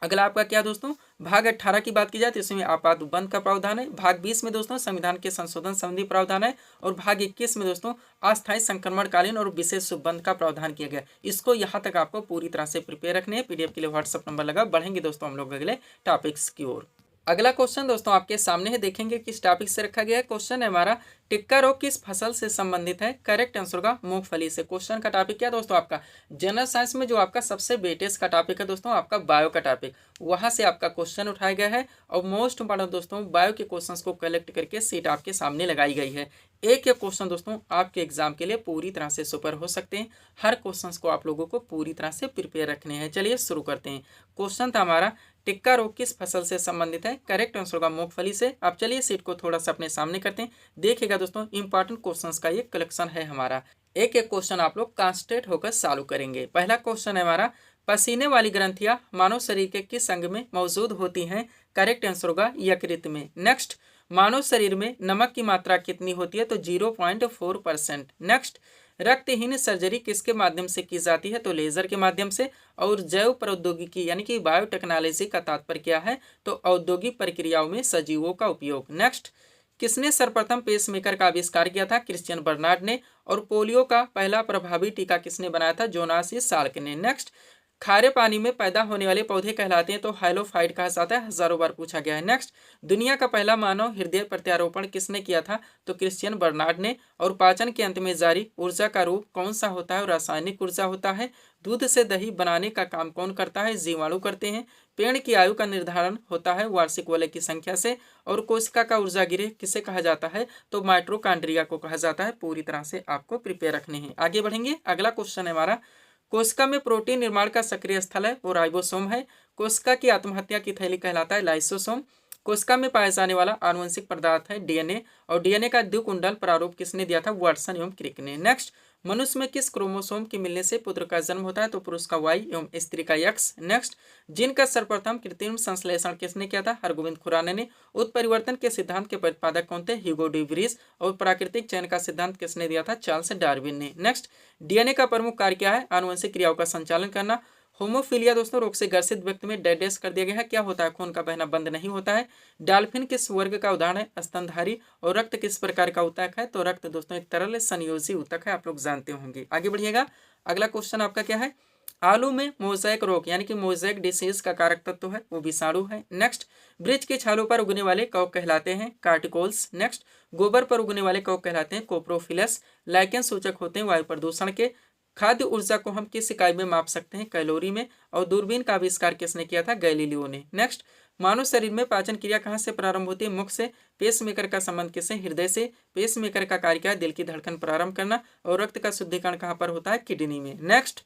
अगला आपका क्या दोस्तों, भाग 18 की बात की जाए तो इसमें आपात बंद का प्रावधान है। भाग 20 में दोस्तों संविधान के संशोधन संबंधी प्रावधान है। और भाग 21 में दोस्तों अस्थायी संक्रमणकालीन और विशेष उपबंध का प्रावधान किया गया। इसको यहाँ तक आपको पूरी तरह से प्रिपेयर रखने हैं। PDF के लिए व्हाट्सअप नंबर लगा। बढ़ेंगे दोस्तों हम लोग अगले टॉपिक्स की ओर। अगला क्वेश्चन दोस्तों आपके सामने है, देखेंगे किस टॉपिक से रखा गया है। क्वेश्चन है हमारा, टिक्का रोग किस फसल से संबंधित है। करेक्ट आंसर होगा मूंगफली से। क्वेश्चन का टॉपिक क्या दोस्तों आपका जनरल साइंस में जो आपका सबसे वेटेज का टॉपिक है दोस्तों आपका बायो का टॉपिक, वहां से आपका क्वेश्चन उठाया गया है। और मोस्ट इंपॉर्टेंट दोस्तों बायो के क्वेश्चंस को कलेक्ट करके सीट आपके सामने लगाई गई है। एक क्वेश्चन दोस्तों आपके एग्जाम के लिए पूरी तरह से सुपर हो सकते हैं। हर क्वेश्चंस को आप लोगों को पूरी तरह से प्रिपेयर रखने हैं। चलिए शुरू करते हैं। क्वेश्चन था हमारा, टिक्का रोग किस फसल से संबंधित है। करेक्ट आंसर होगा मूंगफली से। आप चलिए सीट को थोड़ा सा अपने सामने करते हैं। देखिएगा दोस्तों इंपॉर्टेंट क्वेश्चंस का ये कलेक्शन है हमारा। एक क्वेश्चन आप लोग कॉन्सेंट्रेट होकर सॉल्व करेंगे। पहला क्वेश्चन है हमारा, पसीने वाली ग्रंथियां मानव शरीर के किस अंग में मौजूद होती हैं। करेक्ट आंसर होगा यकृत में। नेक्स्ट, मानव शरीर में नमक की मात्रा कितनी होती है? तो 0.4%। नेक्स्ट, रक्तहीन सर्जरी किसके माध्यम से की जाती है? तो लेजर के माध्यम से। और जैव प्रौद्योगिकी यानी कि बायोटेक्नोलॉजी का तात्पर्य क्या है? तो औद्योगिक प्रक्रियाओं में सजीवों का उपयोग। नेक्स्ट, किसने सर्वप्रथम पेसमेकर का आविष्कार किया था? क्रिश्चियन बर्नार्ड ने। और पोलियो का पहला प्रभावी टीका किसने बनाया था? जोनास साल्क ने। नेक्स्ट, खारे पानी में पैदा होने वाले पौधे कहलाते हैं तो हाइलोफाइट कहा जाता है, हजारों बार पूछा गया है। नेक्स्ट, दुनिया का पहला मानव हृदय प्रत्यारोपण किसने किया था? तो क्रिश्चियन बर्नार्ड ने। और पाचन के अंत में जारी ऊर्जा का रूप कौन सा होता है? रासायनिक ऊर्जा होता है। दूध से दही बनाने का काम कौन करता है? जीवाणु करते हैं। पेड़ की आयु का निर्धारण होता है वार्षिक वलय की संख्या से। और कोशिका का ऊर्जा गिरे किसे कहा जाता है? तो माइटोकॉन्ड्रिया को कहा जाता है। पूरी तरह से आपको प्रिपेयर रखने हैं। आगे बढ़ेंगे, अगला क्वेश्चन है हमारा, कोशिका में प्रोटीन निर्माण का सक्रिय स्थल है वो राइबोसोम है। कोशिका की आत्महत्या की थैली कहलाता है लाइसोसोम। कोशिका में पाया जाने वाला आनुवंशिक पदार्थ है डीएनए। और डीएनए का द्विकुंडल प्रारूप किसने दिया था? वाटसन एवं क्रिक ने। नेक्स्ट, मनुष्य में किस क्रोमोसोम के मिलने से पुत्र का जन्म होता है? तो पुरुष का वाई एवं स्त्री का एक्स। नेक्स्ट, जीन का सर्वप्रथम कृत्रिम संश्लेषण किसने किया था? हरगोविंद खुराना ने। उत्परिवर्तन के सिद्धांत के प्रतिपादक कौन थे? Hugo de Vries. और प्राकृतिक चयन का सिद्धांत किसने दिया था? चार्ल्स डार्विन ने। नेक्स्ट, डीएनए का प्रमुख कार्य क्या है? आनुवंशिक क्रियाओं का संचालन करना। होमोफिलिया दोस्तों रोग से ग्रसित व्यक्ति में डेडेस कर दिया गया है। क्या होता है? खून का बहना बंद नहीं होता है। डॉल्फिन किस वर्ग का उदाहरण है? स्तनधारी। और रक्त किस प्रकार का ऊतक है? तो रक्त दोस्तों एक तरल संयोजी ऊतक है, आप लोग जानते होंगे। आगे बढ़िएगा, अगला क्वेश्चन आपका क्या है? आलू में मोज़ेक रोग यानी कि मोज़ेक डिसीज का कारक तत्व है वो विषाणु है। नेक्स्ट, वृक्ष के छालों पर उगने वाले कवक कहलाते हैं कार्टिकोल्स। नेक्स्ट, गोबर पर उगने वाले कवक कहलाते हैं कोप्रोफिलस। लाइकेन सूचक होते हैं वायु प्रदूषण के। खाद्य ऊर्जा को हम किस इकाई में माप सकते हैं? कैलोरी में। और दूरबीन का आविष्कार किसने किया था? गैलीलियो ने। नेक्स्ट, मानव शरीर में पाचन क्रिया कहाँ से प्रारंभ होती है? मुख से। पेसमेकर का संबंध किससे? हृदय से। पेसमेकर का कार्य क्या है? दिल की धड़कन प्रारंभ करना। और रक्त का शुद्धिकरण कहाँ पर होता है? किडनी में। नेक्स्ट,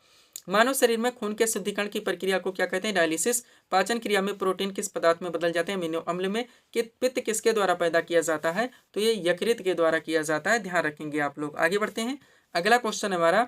मानव शरीर में खून के शुद्धिकरण की प्रक्रिया को क्या कहते हैं? डायलिसिस। पाचन क्रिया में प्रोटीन किस पदार्थ में बदल जाते हैं? अमीनो अम्ल में। पित्त किसके द्वारा पैदा किया जाता है? तो ये यकृत के द्वारा किया जाता है, ध्यान रखेंगे आप लोग। आगे बढ़ते हैं, अगला क्वेश्चन हमारा,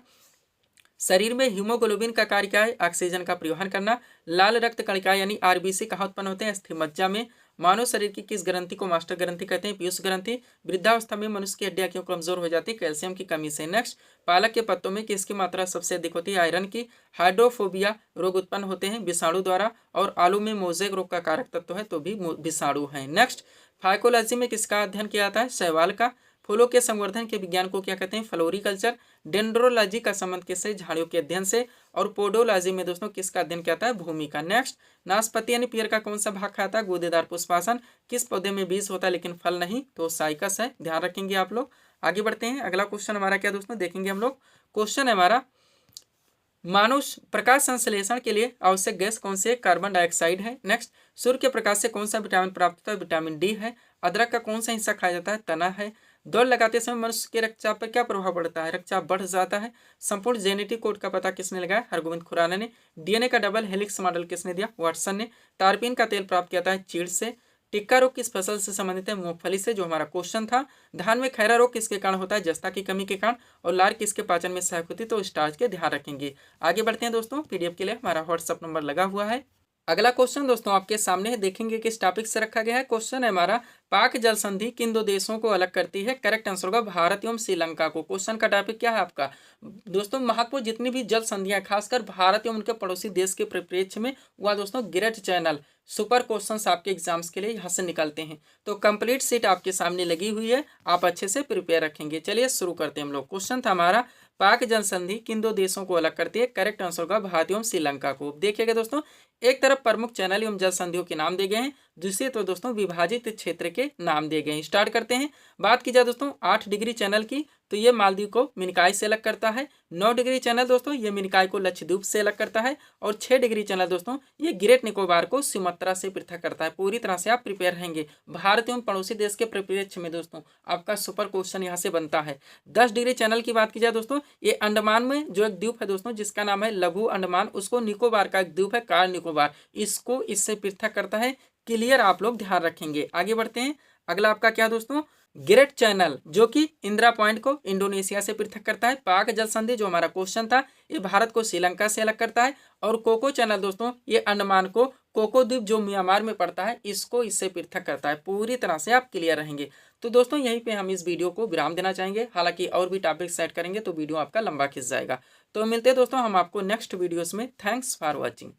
शरीर में हीमोग्लोबिन का कार्य क्या है? ऑक्सीजन का परिवहन करना। लाल रक्त कणिका यानी आरबीसी कहाँ उत्पन्न होते हैं? अस्थिमज्जा में। मानव शरीर की किस ग्रंथि को मास्टर ग्रंथि कहते हैं? पीयूष ग्रंथि। वृद्धावस्था में मनुष्य की हड्डियां क्यों कमजोर हो जाती है? कैल्शियम की कमी से। नेक्स्ट, पालक के पत्तों में किसकी मात्रा सबसे अधिक होती है? आयरन की। हाइड्रोफोबिया रोग उत्पन्न होते हैं विषाणु द्वारा। और आलू में मोज़ेक रोग का कारक तत्व है तो भी विषाणु है। नेक्स्ट, फाइकोलॉजी में किसका अध्ययन किया जाता है? शैवाल का। फूलों के संवर्धन के विज्ञान को क्या कहते हैं? फ्लोरिकल्चर। डेंड्रोलॉजी का संबंध किससे? झाड़ियों के अध्ययन से। और पोडोलॉजी में दोस्तों किसका अध्ययन किया जाता है? भूमि का। नेक्स्ट, नाशपाती यानी पेड़ का कौन सा भाग खाता है? गूदेदार पुष्पासन। किस पौधे में बीज होता है लेकिन फल नहीं? तो साइकस है, ध्यान रखेंगे आप लोग। आगे बढ़ते हैं, अगला क्वेश्चन हमारा क्या दोस्तों देखेंगे हम लोग। क्वेश्चन है हमारा, मानव प्रकाश संश्लेषण के लिए आवश्यक गैस कौन सी है? कार्बन डाइऑक्साइड है। नेक्स्ट, सूर्य के प्रकाश से कौन सा विटामिन प्राप्त होता है? विटामिन डी है। अदरक का कौन सा हिस्सा खाया जाता है? तना है। दौड़ लगाते समय मनुष्य के रक्तचाप पर क्या प्रभाव पड़ता है? रक्तचाप बढ़ जाता है। संपूर्ण जेनेटिक कोड का पता किसने लगाया? हरगोविंद खुराना ने। डीएनए का डबल हेलिक्स मॉडल किसने दिया? वाटसन ने। तारपीन का तेल प्राप्त किया जाता है चीड़ से। टिक्का रोग किस फसल से संबंधित है? मूंगफली से, जो हमारा क्वेश्चन था। धान में खैरा रोग किसके कारण होता है? जस्ता की कमी के कारण। और लार किसके पाचन में सहायक होती है? तो स्टार्च के, ध्यान रखेंगे। आगे बढ़ते हैं दोस्तों, पीडीएफ के लिए हमारा व्हाट्सअप नंबर लगा हुआ है। अगला क्वेश्चन दोस्तों आपके सामने है, देखेंगे किस टॉपिक से रखा गया है। क्वेश्चन है हमारा, पाक जल संधि किन दो देशों को अलग करती है? करेक्ट आंसर होगा भारत एवं श्रीलंका को। क्वेश्चन का टॉपिक क्या है आपका दोस्तों? महत्वपूर्ण जितनी भी जल संधियां खासकर भारत एवं उनके पड़ोसी देश के परिप्रेक्ष्य में, वह दोस्तों ग्रेट चैनल सुपर क्वेश्चंस आपके एग्जाम्स के लिए यहाँ से निकलते हैं। तो कंप्लीट सीट आपके सामने लगी हुई है, आप अच्छे से प्रिपेयर रखेंगे। चलिए शुरू करते हैं हम लोग। क्वेश्चन था हमारा, पाक जल संधि किन दो देशों को अलग करती है? करेक्ट आंसर होगा भारत एवं श्रीलंका को। देखिएगा दोस्तों, एक तरफ प्रमुख चैनल एवं जल संधियों के नाम दिए गए हैं, दूसरी तो दोस्तों विभाजित क्षेत्र के नाम दिए गए हैं। स्टार्ट करते हैं। बात की जाए दोस्तों 8 डिग्री चैनल की, तो ये मालदीव को मिनिकॉय से अलग करता है। 9 डिग्री चैनल दोस्तों ये मिनिकॉय को लक्षद्वीप से अलग करता है। और 6 डिग्री चैनल दोस्तों ये ग्रेट निकोबार को सुमात्रा से पृथक करता है। पूरी तरह से आप प्रिपेयर रहेंगे। भारत एवं पड़ोसी देश के परिप्रेक्ष्य में दोस्तों आपका सुपर क्वेश्चन यहाँ से बनता है। 10 डिग्री चैनल की बात की जाए दोस्तों, ये अंडमान में जो एक द्वीप है दोस्तों जिसका नाम है लघु अंडमान, उसको निकोबार का एक द्वीप है कार निकोबार, इसको इससे पृथक करता है। क्लियर, आप लोग ध्यान रखेंगे। आगे बढ़ते हैं। अगला आपका क्या दोस्तों, ग्रेट चैनल जो कि इंदिरा पॉइंट को इंडोनेशिया से पृथक करता है। पाक जल संधि जो हमारा क्वेश्चन था ये भारत को श्रीलंका से अलग करता है। और कोको चैनल दोस्तों ये अंडमान को कोको द्वीप जो म्यांमार में पड़ता है इसको इससे पृथक करता है। पूरी तरह से आप क्लियर रहेंगे। तो दोस्तों यहीं पे हम इस वीडियो को विराम देना चाहेंगे। हालांकि और भी टॉपिक सेट करेंगे तो वीडियो आपका लंबा खिंच जाएगा। तो मिलते हैं दोस्तों हम आपको नेक्स्ट वीडियोस में। Thanks for watching.